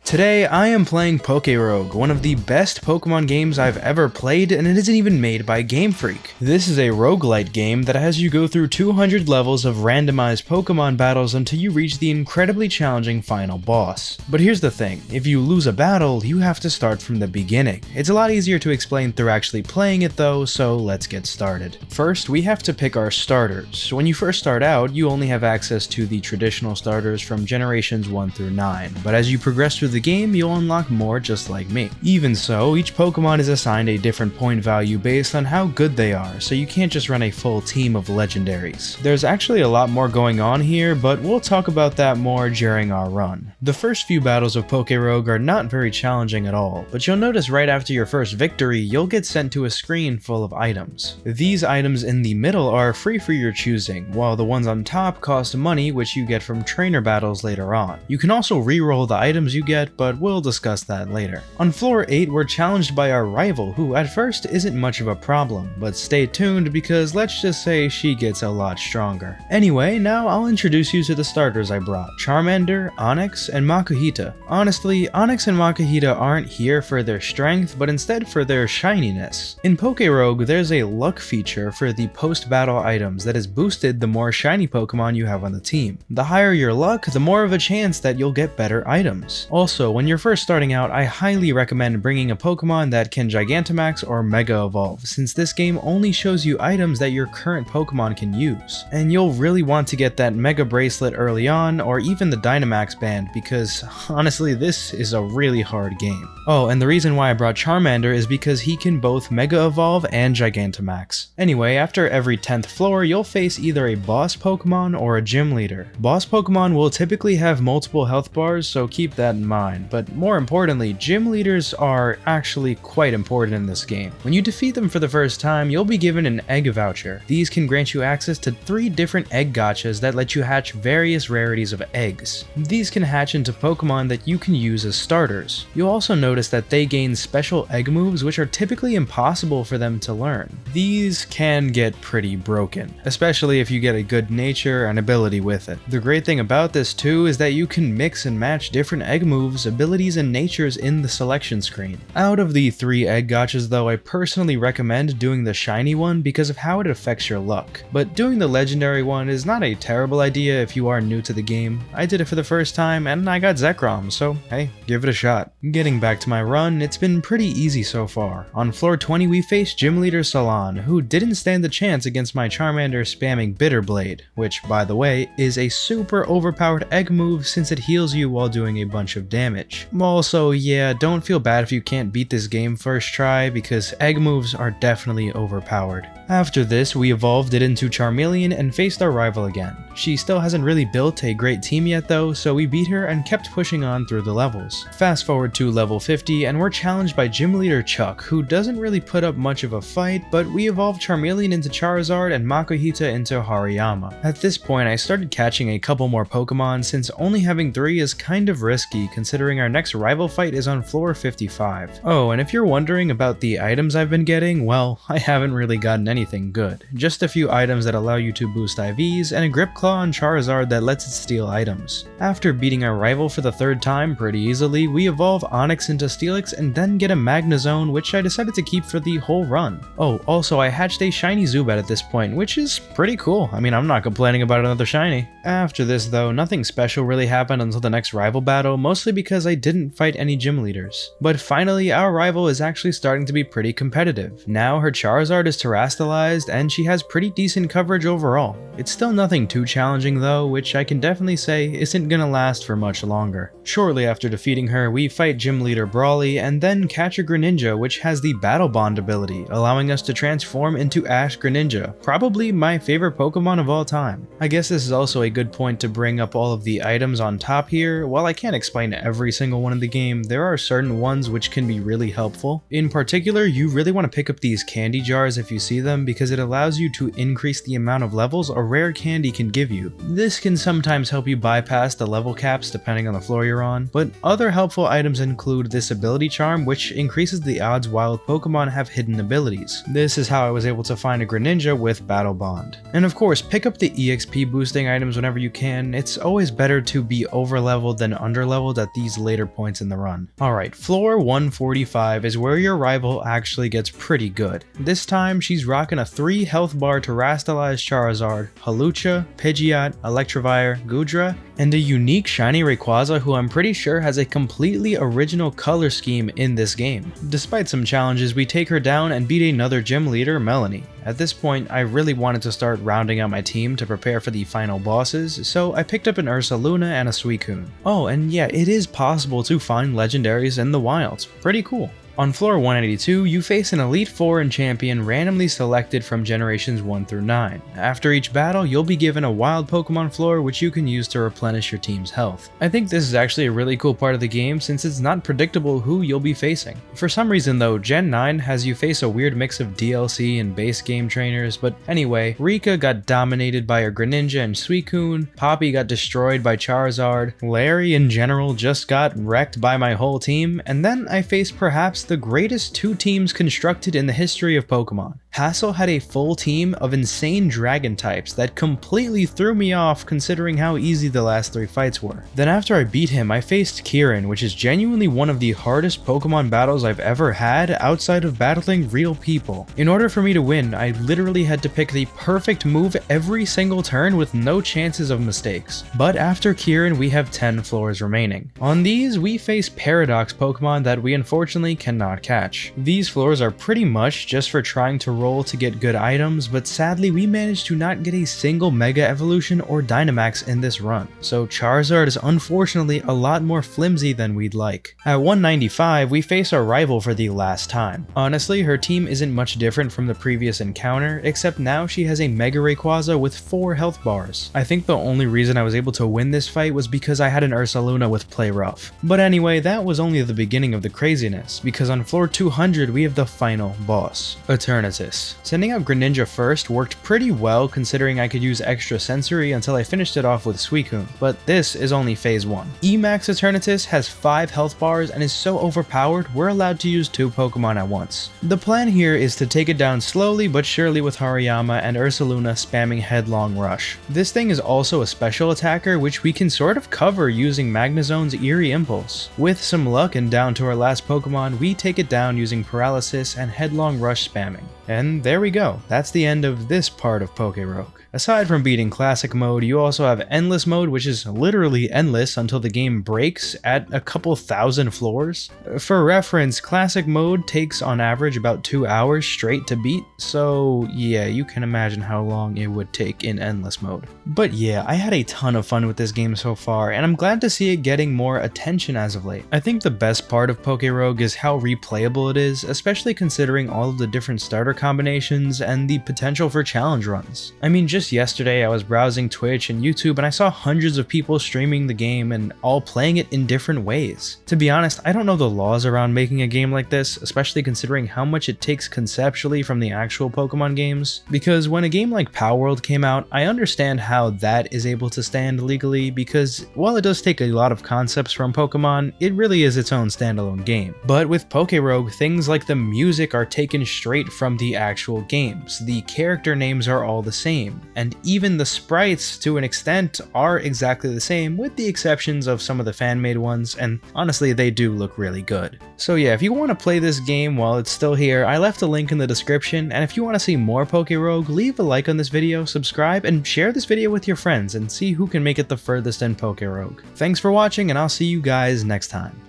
Today, I am playing PokeRogue, one of the best Pokemon games I've ever played, and it isn't even made by Game Freak. This is a roguelite game that has you go through 200 levels of randomized Pokemon battles until you reach the incredibly challenging final boss. But here's the thing, if you lose a battle, you have to start from the beginning. It's a lot easier to explain through actually playing it though, so let's get started. First, we have to pick our starters. When you first start out, you only have access to the traditional starters from generations 1 through 9, but as you progress through the game, you'll unlock more just like me. Even so, each Pokemon is assigned a different point value based on how good they are, so you can't just run a full team of legendaries. There's actually a lot more going on here, but we'll talk about that more during our run. The first few battles of PokeRogue are not very challenging at all, but you'll notice right after your first victory, you'll get sent to a screen full of items. These items in the middle are free for your choosing, while the ones on top cost money, which you get from trainer battles later on. You can also reroll the items you get, but we'll discuss that later. On floor 8, we're challenged by our rival, who at first isn't much of a problem, but stay tuned because let's just say she gets a lot stronger. Anyway, now I'll introduce you to the starters I brought: Charmander, Onix, and Makuhita. Honestly, Onix and Makuhita aren't here for their strength, but instead for their shininess. In PokeRogue, there's a luck feature for the post-battle items that is boosted the more shiny Pokemon you have on the team. The higher your luck, the more of a chance that you'll get better items. Also, when you're first starting out, I highly recommend bringing a Pokemon that can Gigantamax or Mega Evolve, since this game only shows you items that your current Pokemon can use. And you'll really want to get that Mega Bracelet early on, or even the Dynamax Band, because honestly this is a really hard game. Oh, and the reason why I brought Charmander is because he can both Mega Evolve and Gigantamax. Anyway, after every 10th floor, you'll face either a boss Pokemon or a gym leader. Boss Pokemon will typically have multiple health bars, so keep that in mind, but more importantly, gym leaders are actually quite important in this game. When you defeat them for the first time, you'll be given an egg voucher. These can grant you access to 3 different egg gachas that let you hatch various rarities of eggs. These can hatch into Pokemon that you can use as starters. You'll also notice that they gain special egg moves which are typically impossible for them to learn. These can get pretty broken, especially if you get a good nature and ability with it. The great thing about this too is that you can mix and match different egg moves, abilities, and natures in the selection screen. Out of the 3 egg gachas though, I personally recommend doing the shiny one because of how it affects your luck. But doing the legendary one is not a terrible idea if you are new to the game. I did it for the first time and I got Zekrom, so hey, give it a shot. Getting back to my run, it's been pretty easy so far. On floor 20 we faced Gym Leader Salon, who didn't stand a chance against my Charmander spamming Bitter Blade, which by the way is a super overpowered egg move since it heals you while doing a bunch of damage. Also, yeah, don't feel bad if you can't beat this game first try because egg moves are definitely overpowered. After this, we evolved it into Charmeleon and faced our rival again. She still hasn't really built a great team yet though, so we beat her and kept pushing on through the levels. Fast forward to level 50 and we're challenged by Gym Leader Chuck, who doesn't really put up much of a fight, but we evolved Charmeleon into Charizard and Makuhita into Hariyama. At this point, I started catching a couple more Pokemon since only having 3 is kind of risky considering our next rival fight is on floor 55. Oh, and if you're wondering about the items I've been getting, well, I haven't really gotten anything good. Just a few items that allow you to boost IVs and a Grip Claw on Charizard that lets it steal items. After beating our rival for the 3rd time pretty easily, we evolve Onix into Steelix and then get a Magnezone, which I decided to keep for the whole run. Oh, also I hatched a shiny Zubat at this point, which is pretty cool. I mean, I'm not complaining about another shiny. After this though, nothing special really happened until the next rival battle, mostly because I didn't fight any gym leaders. But finally, our rival is actually starting to be pretty competitive. Now her Charizard is terastallized and she has pretty decent coverage overall. It's still nothing too challenging though, which I can definitely say isn't gonna last for much longer. Shortly after defeating her, we fight gym leader Brawly and then catch a Greninja, which has the Battle Bond ability, allowing us to transform into Ash Greninja, probably my favorite Pokemon of all time. I guess this is also a good point to bring up all of the items on top here. While I can't explain every single one in the game, there are certain ones which can be really helpful. In particular, you really want to pick up these candy jars if you see them because it allows you to increase the amount of levels a rare candy can give you. This can sometimes help you bypass the level caps depending on the floor you're on, but other helpful items include this ability charm which increases the odds wild Pokemon have hidden abilities. This is how I was able to find a Greninja with Battle Bond. And of course, pick up the EXP boosting items whenever you can. It's always better to be over-leveled than under-leveled at these later points in the run. Alright, floor 145 is where your rival actually gets pretty good. This time, she's rocking a 3 health bar Terastallized Charizard, Hawlucha, Pidgeot, Electivire, Goodra, and a unique shiny Rayquaza who I'm pretty sure has a completely original color scheme in this game. Despite some challenges, we take her down and beat another gym leader, Melanie. At this point, I really wanted to start rounding out my team to prepare for the final bosses, so I picked up an Ursaluna and a Suicune. Oh, and yeah, it is possible to find legendaries in the wilds. Pretty cool. On floor 182, you face an Elite Four and champion randomly selected from generations 1 through 9. After each battle, you'll be given a wild Pokemon floor which you can use to replenish your team's health. I think this is actually a really cool part of the game since it's not predictable who you'll be facing. For some reason though, Gen 9 has you face a weird mix of DLC and base game trainers, but anyway, Rika got dominated by a Greninja and Suicune, Poppy got destroyed by Charizard, Larry in general just got wrecked by my whole team, and then I faced perhaps the greatest 2 teams constructed in the history of Pokemon. Hassel had a full team of insane dragon types that completely threw me off considering how easy the last 3 fights were. Then after I beat him, I faced Kieran, which is genuinely one of the hardest Pokemon battles I've ever had outside of battling real people. In order for me to win, I literally had to pick the perfect move every single turn with no chances of mistakes. But after Kieran, we have 10 floors remaining. On these, we face Paradox Pokemon that we unfortunately cannot catch. These floors are pretty much just for trying to roll to get good items, but sadly we managed to not get a single Mega Evolution or Dynamax in this run, so Charizard is unfortunately a lot more flimsy than we'd like. At 195, we face our rival for the last time. Honestly, her team isn't much different from the previous encounter, except now she has a Mega Rayquaza with 4 health bars. I think the only reason I was able to win this fight was because I had an Ursaluna with Play Rough. But anyway, that was only the beginning of the craziness, because on floor 200 we have the final boss, Eternatus. Sending out Greninja first worked pretty well considering I could use extra sensory until I finished it off with Suicune, but this is only phase 1. Emax Eternatus has 5 health bars and is so overpowered we're allowed to use 2 Pokemon at once. The plan here is to take it down slowly but surely with Hariyama and Ursaluna spamming Headlong Rush. This thing is also a special attacker which we can sort of cover using Magnezone's Eerie Impulse. With some luck and down to our last Pokemon, we take it down using Paralysis and Headlong Rush spamming. And there we go, that's the end of this part of PokeRogue. Aside from beating Classic Mode, you also have Endless Mode, which is literally endless until the game breaks at a couple thousand floors. For reference, Classic Mode takes on average about 2 hours straight to beat, so yeah, you can imagine how long it would take in Endless Mode. But yeah, I had a ton of fun with this game so far, and I'm glad to see it getting more attention as of late. I think the best part of PokeRogue is how replayable it is, especially considering all of the different starter combinations and the potential for challenge runs. I mean, just yesterday I was browsing Twitch and YouTube and I saw hundreds of people streaming the game and all playing it in different ways. To be honest, I don't know the laws around making a game like this, especially considering how much it takes conceptually from the actual Pokemon games, because when a game like Palworld came out, I understand how that is able to stand legally because while it does take a lot of concepts from Pokemon, it really is its own standalone game. But with PokeRogue, things like the music are taken straight from the actual games, the character names are all the same, and even the sprites to an extent are exactly the same with the exceptions of some of the fan-made ones, and honestly they do look really good. So yeah, if you want to play this game while it's still here, I left a link in the description, and if you want to see more PokeRogue, leave a like on this video, subscribe, and share this video with your friends and see who can make it the furthest in PokeRogue. Thanks for watching, and I'll see you guys next time.